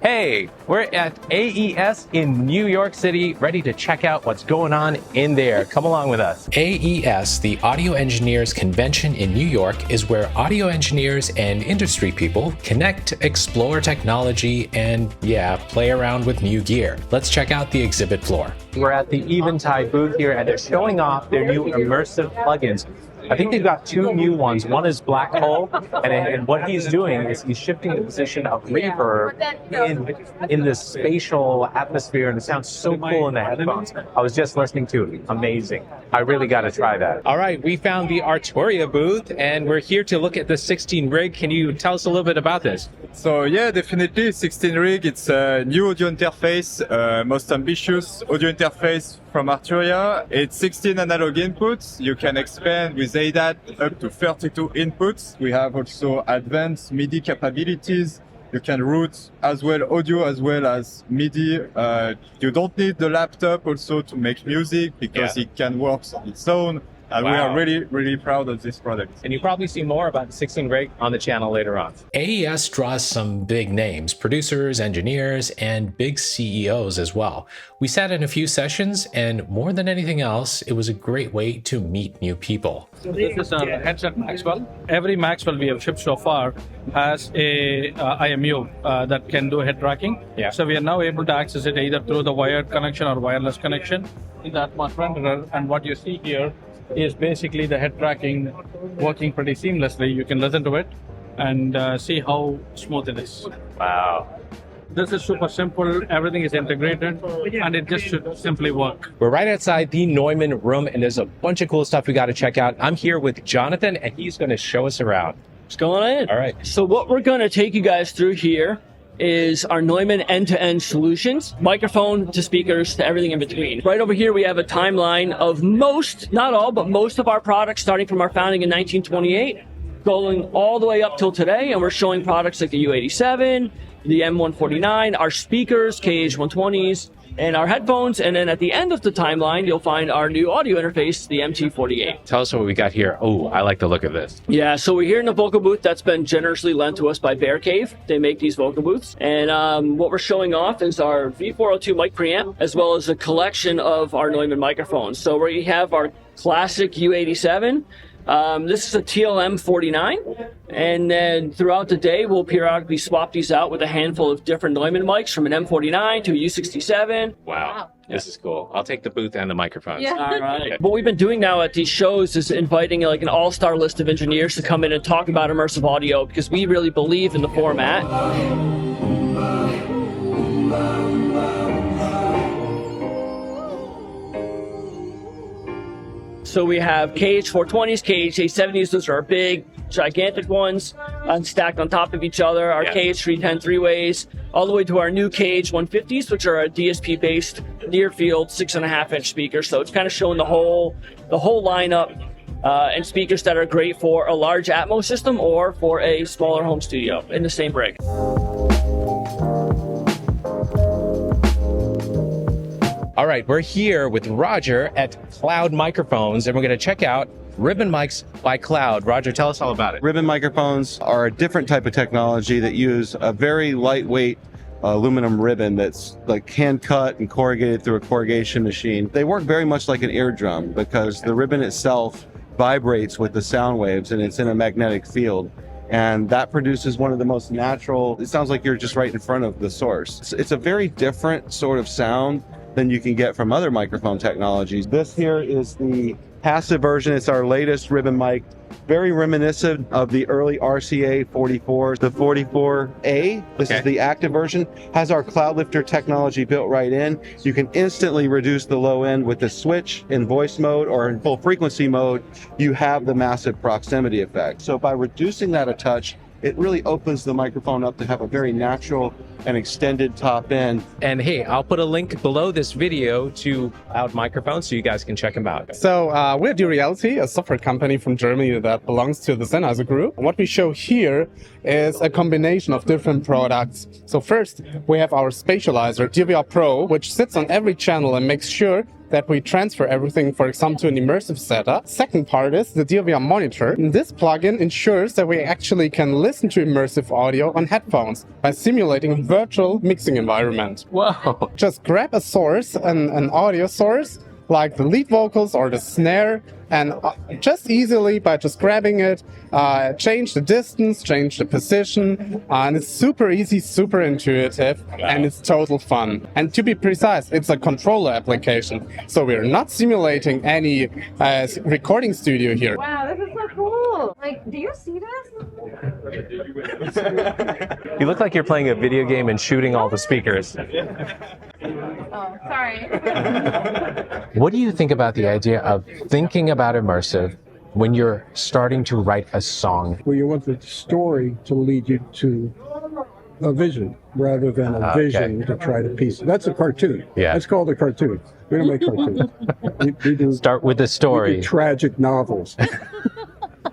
Hey, we're at AES in New York City, ready to check out what's going on in there. Come along with us. AES, the Audio Engineers Convention in New York, is where audio engineers and industry people connect, explore technology, and play around with new gear. Let's check out the exhibit floor. We're at the Eventide booth here, and they're showing off their new immersive plugins. I think they've got two new ones. One is Black Hole, and what he's doing is he's shifting the position of reverb in this spatial atmosphere, and it sounds so cool in the headphones. I was just listening to it. Amazing. I really got to try that. All right, we found the Arturia booth, and we're here to look at the 16 rig. Can you tell us a little bit about this? So yeah, definitely 16 rig. It's a new audio interface, most ambitious audio interface from Arturia. It's 16 analog inputs. You can expand with ADAT up to 32 inputs. We have also advanced MIDI capabilities. You can route as well audio as well as MIDI. You don't need the laptop also to make music because it can work on its own. And we are really, really proud of this product. And you probably see more about the 16 rig on the channel later on. AES draws some big names, producers, engineers, and big CEOs as well. We sat in a few sessions, and more than anything else, it was a great way to meet new people. So this is a headset Maxwell. Every Maxwell we have shipped so far has a IMU that can do head tracking. Yeah. So we are now able to access it either through the wired connection or wireless connection in the Atmos renderer. And what you see here is basically the head tracking working pretty seamlessly. You can listen to it and see how smooth it is. Wow. This is super simple. Everything is integrated and it just should simply work. We're right outside the Neumann room, and there's a bunch of cool stuff we got to check out. I'm here with Jonathan, and he's going to show us around. What's going on? All right. So what we're going to take you guys through here is our Neumann end-to-end solutions, microphone to speakers to everything in between. Right over here we have a timeline of most, not all, but most of our products starting from our founding in 1928, going all the way up till today, and we're showing products like the U87, the M149, our speakers, KH120s, and our headphones, and then at the end of the timeline, you'll find our new audio interface, the MT48. Tell us what we got here. Oh, I like the look of this. Yeah, so we're here in the vocal booth that's been generously lent to us by Bear Cave. They make these vocal booths. And what we're showing off is our V402 mic preamp, as well as a collection of our Neumann microphones. So we have our classic U87. This is a TLM49, and then throughout the day, we'll periodically swap these out with a handful of different Neumann mics, from an M49 to a U67. Wow. This is cool. I'll take the booth and the microphones. Yeah. All right. What we've been doing now at these shows is inviting like an all-star list of engineers to come in and talk about immersive audio, because we really believe in the format. So we have KH420s, KH870s, those are our big, gigantic ones, stacked on top of each other. Our KH310 three-ways, all the way to our new KH150s, which are a DSP-based near-field 6.5-inch speaker. So it's kind of showing the whole lineup and speakers that are great for a large Atmos system or for a smaller home studio in the same rig. All right, we're here with Roger at Cloud Microphones, and we're going to check out Ribbon Mics by Cloud. Roger, tell us all about it. Ribbon microphones are a different type of technology that use a very lightweight aluminum ribbon that's like hand cut and corrugated through a corrugation machine. They work very much like an eardrum because the ribbon itself vibrates with the sound waves, and it's in a magnetic field. And that produces one of the most natural, it sounds like you're just right in front of the source. It's a very different sort of sound than you can get from other microphone technologies. This here is the passive version. It's our latest ribbon mic, very reminiscent of the early RCA 44s. The 44A, this is the active version, has our Cloud Lifter technology built right in. You can instantly reduce the low end with the switch in voice mode or in full frequency mode. You have the massive proximity effect. So by reducing that a touch, it really opens the microphone up to have a very natural and extended top end. And hey, I'll put a link below this video to Cloud Microphones so you guys can check them out. So we're D-Reality, a software company from Germany that belongs to the Sennheiser Group. What we show here is a combination of different products. So first, we have our spatializer, DVR Pro, which sits on every channel and makes sure that we transfer everything, for example, to an immersive setup. Second part is the DVR monitor. And this plugin ensures that we actually can listen to immersive audio on headphones by simulating a virtual mixing environment. Whoa. Just grab a source, an audio source, like the lead vocals or the snare, and just easily by just grabbing it, change the distance, change the position, and it's super easy, super intuitive, and it's total fun. And to be precise, it's a controller application, so we're not simulating any recording studio here. Wow, this is so cool. Like, do you see this? You look like you're playing a video game and shooting all the speakers. Oh, sorry. What do you think about the idea of thinking about immersive when you're starting to write a song? Where you want the story to lead you to a vision rather than a vision to try to piece. That's a cartoon. Yeah. That's called a cartoon. We don't make cartoons. we do, Start with the we story. do tragic novels.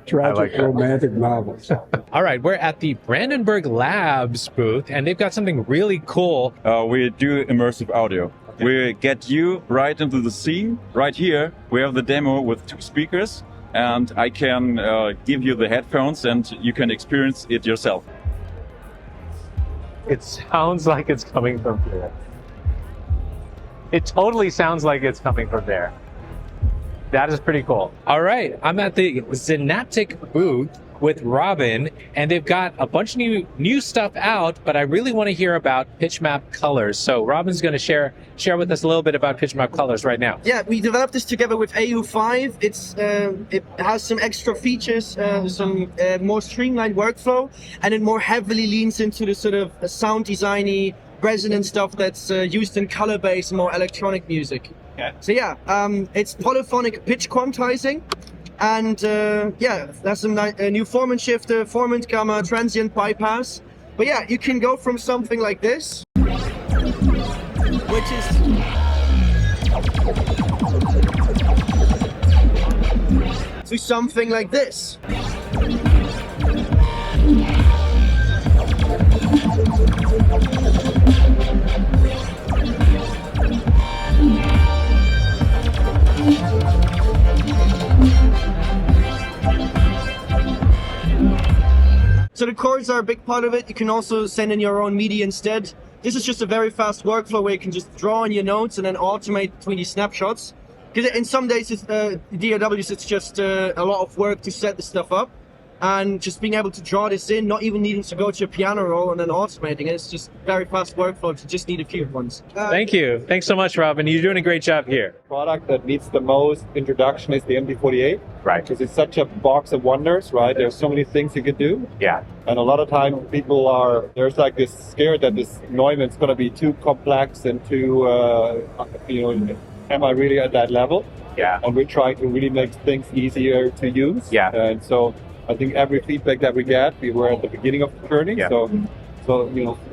Tragic romantic novels. All right, we're at the Brandenburg Labs booth, and they've got something really cool. We do immersive audio. We get you right into the scene. Right here, we have the demo with 2 speakers, and I can give you the headphones and you can experience it yourself. It sounds like it's coming from there. It totally sounds like it's coming from there. That is pretty cool. All right, I'm at the Synaptic booth with Robin, and they've got a bunch of new stuff out, but I really want to hear about pitch map colors. So Robin's going to share with us a little bit about pitch map colors right now. Yeah, we developed this together with AU5. It has some extra features, some more streamlined workflow, and it more heavily leans into the sort of sound designy, resonant stuff that's used in color-based, more electronic music. Okay. So yeah, it's polyphonic pitch quantizing, and there's some new formant shifter, formant gamma, transient bypass. But yeah, you can go from something like this, which is to something like this. So the chords are a big part of it. You can also send in your own MIDI instead. This is just a very fast workflow where you can just draw in your notes and then automate between these snapshots. Because in some days, DAWs, it's just a lot of work to set this stuff up. And just being able to draw this in, not even needing to go to a piano roll and then automating it, it's just very fast workflow to just need a few ones. Thank you. Thanks so much, Robin. You're doing a great job here. Product that needs the most introduction is the MD48. Right. Because it's such a box of wonders, right? There's so many things you can do. Yeah. And a lot of time people there's like this scared that this Neumann's going to be too complex and too, am I really at that level? Yeah. And we're trying to really make things easier to use. Yeah. And so I think every feedback that we get, we were at the beginning of the journey. Yeah. So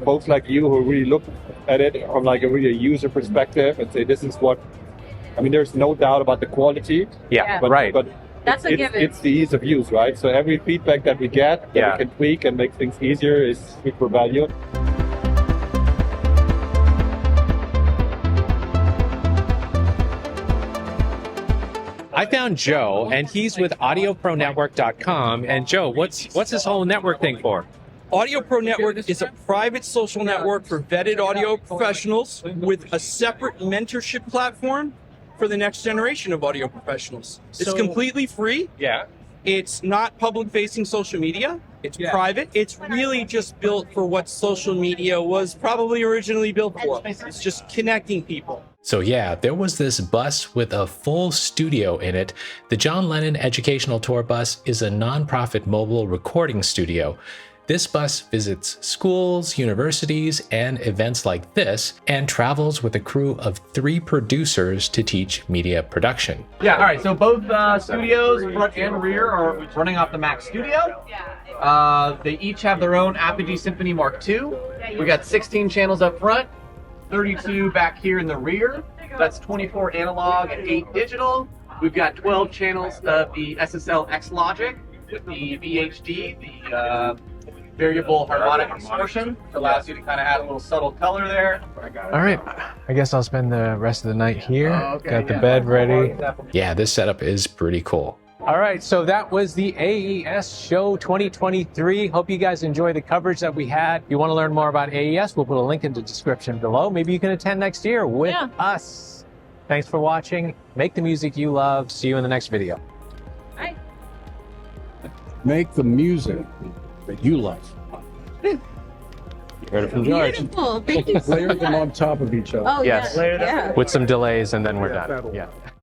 folks like you who really look at it from like a really user perspective and say, this is what, I mean, there's no doubt about the quality. Yeah, but, right. But That's a given. it's the ease of use, right? So every feedback that we get that we can tweak and make things easier is super valued. I found Joe, and he's with AudioProNetwork.com. And Joe, what's this whole network thing for? Audio Pro Network is a private social network for vetted audio professionals with a separate mentorship platform for the next generation of audio professionals. It's completely free. Yeah. It's not public-facing social media. It's private. It's really just built for what social media was probably originally built for. It's just connecting people. So yeah, there was this bus with a full studio in it. The John Lennon Educational Tour Bus is a nonprofit mobile recording studio. This bus visits schools, universities, and events like this, and travels with a crew of 3 producers to teach media production. Yeah, all right, so both studios, front and rear, are running off the Mac Studio. They each have their own Apogee Symphony Mark II. We got 16 channels up front, 32 back here in the rear. That's 24 analog and 8 digital. We've got 12 channels of the SSL X Logic with the VHD, the variable harmonic distortion, which allows you to kind of add a little subtle color there. All right, I guess I'll spend the rest of the night here. Got the bed ready. Yeah, this setup is pretty cool. All right, so that was the AES Show 2023. Hope you guys enjoy the coverage that we had. If you want to learn more about AES, we'll put a link in the description below. Maybe you can attend next year with us. Thanks for watching. Make the music you love. See you in the next video. Bye. Make the music that you love. Heard it from George. Beautiful. Thank you so Layer much. them on top of each other. Oh, Yes. yeah. With some delays, and then we're done. Yeah.